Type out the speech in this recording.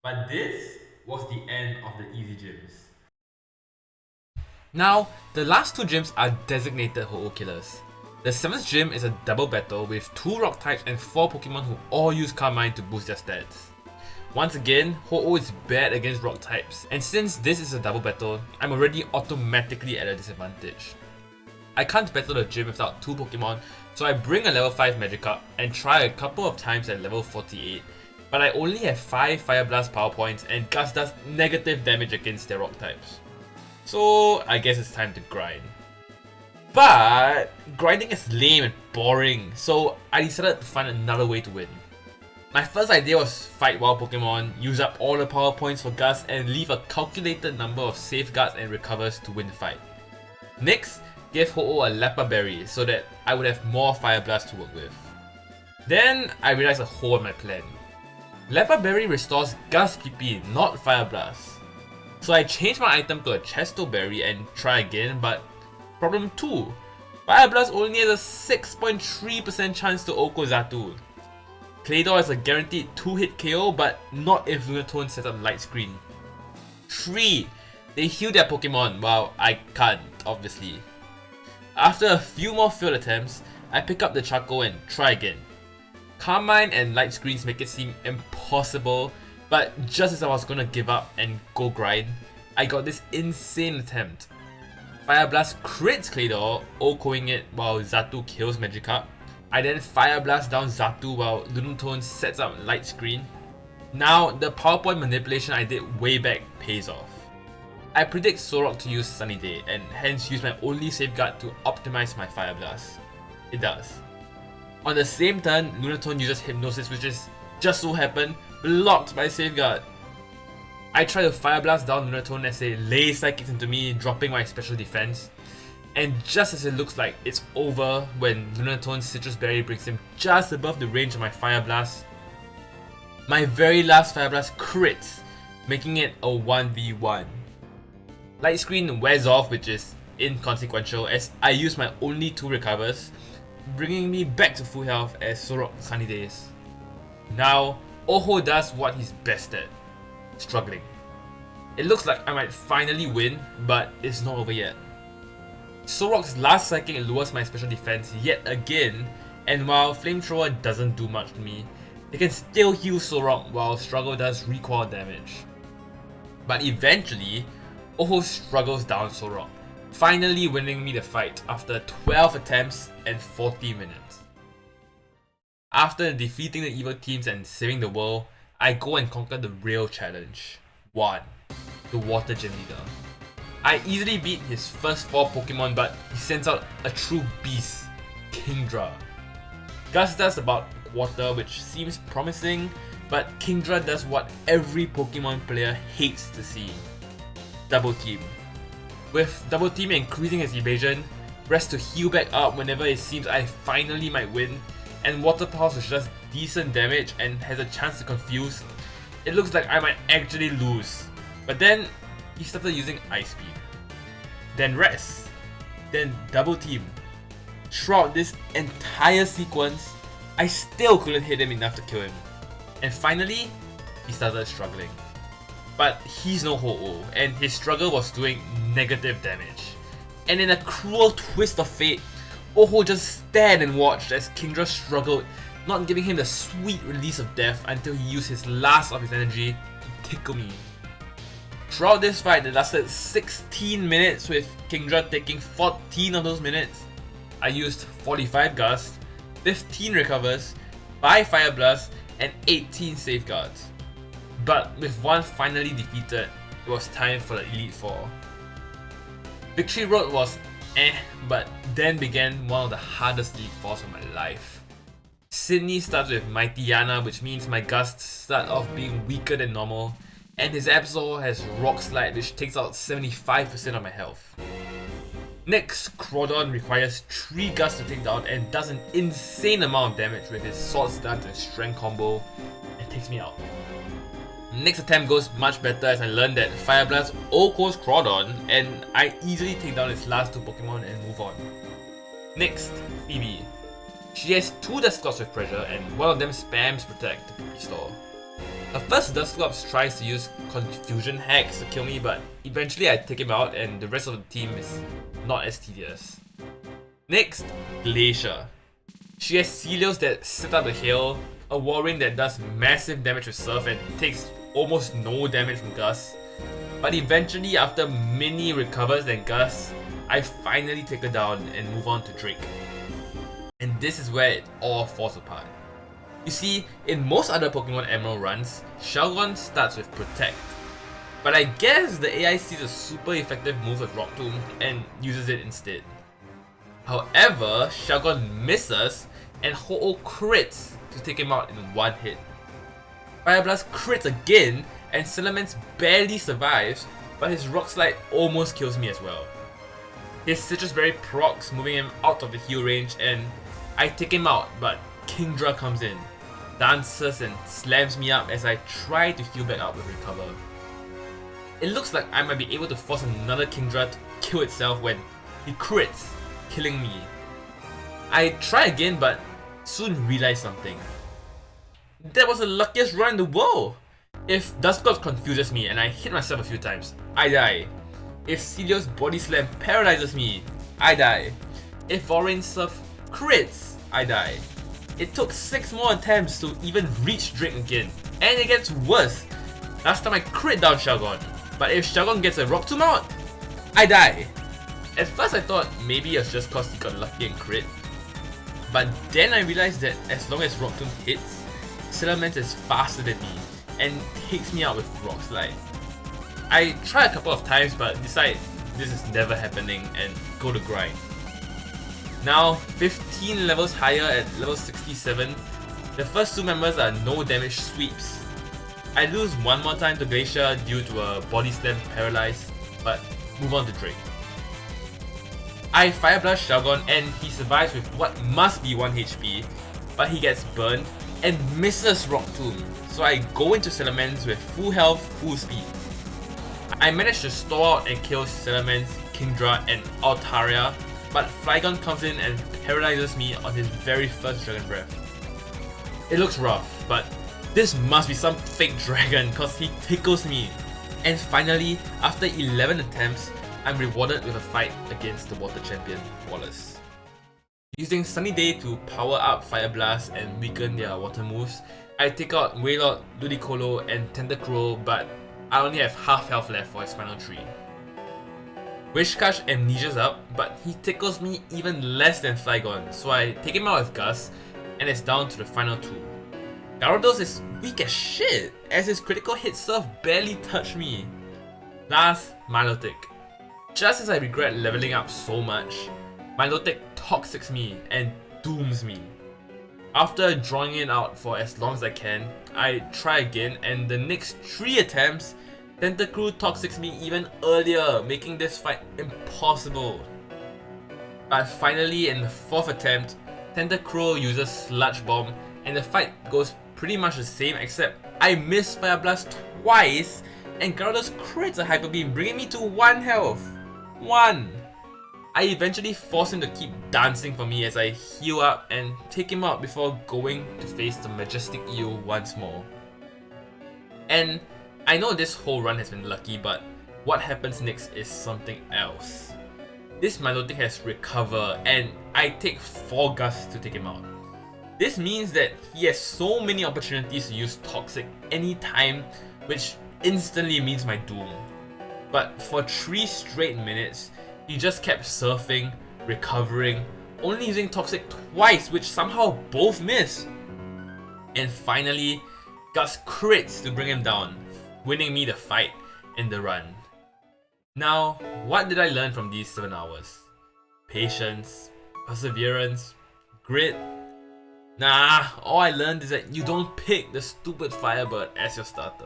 But this was the end of the easy gyms. Now, the last two gyms are designated Ho-Oh killers. The 7th gym is a double battle with 2 rock types and 4 Pokemon who all use Carmine to boost their stats. Once again, Ho-Oh is bad against rock types, and since this is a double battle, I'm already automatically at a disadvantage. I can't battle the gym without 2 Pokemon, so I bring a level 5 Magikarp and try a couple of times at level 48, but I only have 5 Fire Blast power points and Gus does negative damage against their rock types. So I guess it's time to grind. But grinding is lame and boring, so I decided to find another way to win. My first idea was fight wild Pokemon, use up all the power points for Gus, and leave a calculated number of safeguards and recovers to win the fight. Next, give Ho-Oh a Leppa Berry so that I would have more Fire Blast to work with. Then I realized a hole in my plan. Leppa Berry restores Gus PP, not Fire Blast. So I changed my item to a Chesto Berry and try again, but problem 2. Fire Blast only has a 6.3% chance to Oko Xatu. Claydol is a guaranteed 2-hit KO, but not if Lunatone sets up Light Screen. 3. They heal their Pokemon, while I can't, obviously. After a few more failed attempts, I pick up the Chaco and try again. Carmine and Light Screens make it seem impossible, but just as I was gonna give up and go grind, I got this insane attempt. Fire Blast crits Claydol, OHKOing it while Xatu kills Magikarp. I then Fire Blast down Xatu while Lunatone sets up Light Screen. Now, the PowerPoint manipulation I did way back pays off. I predict Solrock to use Sunny Day and hence use my only safeguard to optimize my Fire Blast. It does. On the same turn, Lunatone uses Hypnosis, which is just so happen blocked by safeguard. I try to Fire Blast down Lunatone as they lay Psychics into me, dropping my special defense. And just as it looks like it's over when Lunatone's Citrus Berry brings him just above the range of my Fire Blast, my very last Fire Blast crits, making it a 1v1. Light Screen wears off, which is inconsequential as I use my only 2 recovers, bringing me back to full health as Solrock Sunny Days. Now, Ho-Oh does what he's best at, struggling. It looks like I might finally win, but it's not over yet. Solrock's last Psychic lowers my special defense yet again, and while Flamethrower doesn't do much to me, it can still heal Solrock while Struggle does recoil damage. But eventually, Ho-Oh struggles down Solrock, finally winning me the fight after 12 attempts and 40 minutes. After defeating the evil teams and saving the world, I go and conquer the real challenge. 1. The Water Gym Leader. I easily beat his first 4 Pokemon, but he sends out a true beast, Kingdra. Gus does about a quarter, which seems promising, but Kingdra does what every Pokemon player hates to see. Double Team. With Double Team increasing his evasion, rest to heal back up whenever it seems I finally might win, and Water Pulse which does decent damage and has a chance to confuse, it looks like I might actually lose. But then, he started using Ice Beam. Then Rest. Then Double Team. Throughout this entire sequence, I still couldn't hit him enough to kill him. And finally, he started struggling. But he's no Ho-Oh, and his struggle was doing negative damage. And in a cruel twist of fate, Ho-Oh just stared and watched as Kingdra struggled, not giving him the sweet release of death until he used his last of his energy to tickle me. Throughout this fight that lasted 16 minutes with Kingdra taking 14 of those minutes, I used 45 Gust, 15 Recovers, 5 Fire Blasts, and 18 Safeguards. But with one finally defeated, it was time for the Elite Four. Victory Road was but then began one of the hardest Elite Fours of my life. Sydney starts with Mighty Yana, which means my Gusts start off being weaker than normal, and his Absol has Rock Slide, which takes out 75% of my health. Next, Crawdon requires 3 Gusts to take down and does an insane amount of damage with his Sword Stance and Strength combo and takes me out. Next attempt goes much better as I learned that Fire Blast OHKOs Crawdon and I easily take down its last 2 Pokemon and move on. Next, Phoebe. She has 2 Dusclops with Pressure and one of them spams Protect to restore. At first, Dusclops tries to use Confusion Hacks to kill me, but eventually I take him out and the rest of the team is not as tedious. Next, Glacier. She has Celios that set up a hill, a Walrein that does massive damage with Surf and takes almost no damage from Gus. But eventually, after Mini recovers and Gus, I finally take her down and move on to Drake. And this is where it all falls apart. You see, in most other Pokemon Emerald runs, Shelgon starts with Protect. But I guess the AI sees a super effective move with Rock Tomb and uses it instead. However, Shelgon misses and Ho-Oh crits to take him out in one hit. Fire Blast crits again and Salamence barely survives, but his Rock Slide almost kills me as well. His Citrus Berry procs, moving him out of the heal range, and I take him out, but Kingdra comes in, dances and slams me up as I try to heal back up with Recover. It looks like I might be able to force another Kingdra to kill itself when he crits, killing me. I try again but soon realize something. That was the luckiest run in the world! If Dusclops confuses me and I hit myself a few times, I die. If Celios Body Slam paralyzes me, I die. If Walrein Surf crits, I die. It took 6 more attempts to even reach Drake again, and it gets worse. Last time I crit down Shelgon, but if Shelgon gets a Rock Tomb out, I die. At first I thought maybe it's just cause he got lucky and crit, but then I realized that as long as Rock Tomb hits, Salamence is faster than me and takes me out with Rock Slide. I try a couple of times but decide this is never happening and go to grind. Now 15 levels higher at level 67, the first 2 members are no damage sweeps. I lose one more time to Glacier due to a Body Slam paralyze, but move on to Drake. I Fire Blast Shelgon and he survives with what must be 1 HP, but he gets burned and misses Rock Tomb, so I go into Salamence with full health, full speed. I manage to stall out and kill Salamence, Kingdra and Altaria, but Flygon comes in and paralyzes me on his very first Dragon Breath. It looks rough, but this must be some fake dragon cause he tickles me. And finally, after 11 attempts, I'm rewarded with a fight against the water champion, Wallace. Using Sunny Day to power up Fire Blast and weaken their water moves, I take out Wailord, Ludicolo and Tentacruel, but I only have half health left for his final 3. Wishcash amnesia's up, but he tickles me even less than Flygon, so I take him out with Gus, and it's down to the final 2. Gyarados is weak as shit, as his critical hit Surf barely touched me. Last, Milotic. Just as I regret leveling up so much, Milotic Toxics me and dooms me. After drawing it out for as long as I can, I try again and the next 3 attempts, Tentacruel Toxics me even earlier, making this fight impossible. But finally in the 4th attempt, Tentacruel uses Sludge Bomb and the fight goes pretty much the same except I miss Fire Blast twice and Gyarados crits a Hyper Beam, bringing me to 1 health. 1! I eventually force him to keep dancing for me as I heal up and take him out before going to face the Majestic Eel once more. And I know this whole run has been lucky, but what happens next is something else. This Milotic has Recover and I take 4 Gusts to take him out. This means that he has so many opportunities to use Toxic anytime, which instantly means my doom. But for 3 straight minutes, he just kept surfing, recovering, only using Toxic twice, which somehow both miss. And finally, Gus crits to bring him down, winning me the fight and the run. Now, what did I learn from these 7 hours? Patience, perseverance, grit? Nah, all I learned is that you don't pick the stupid Firebird as your starter.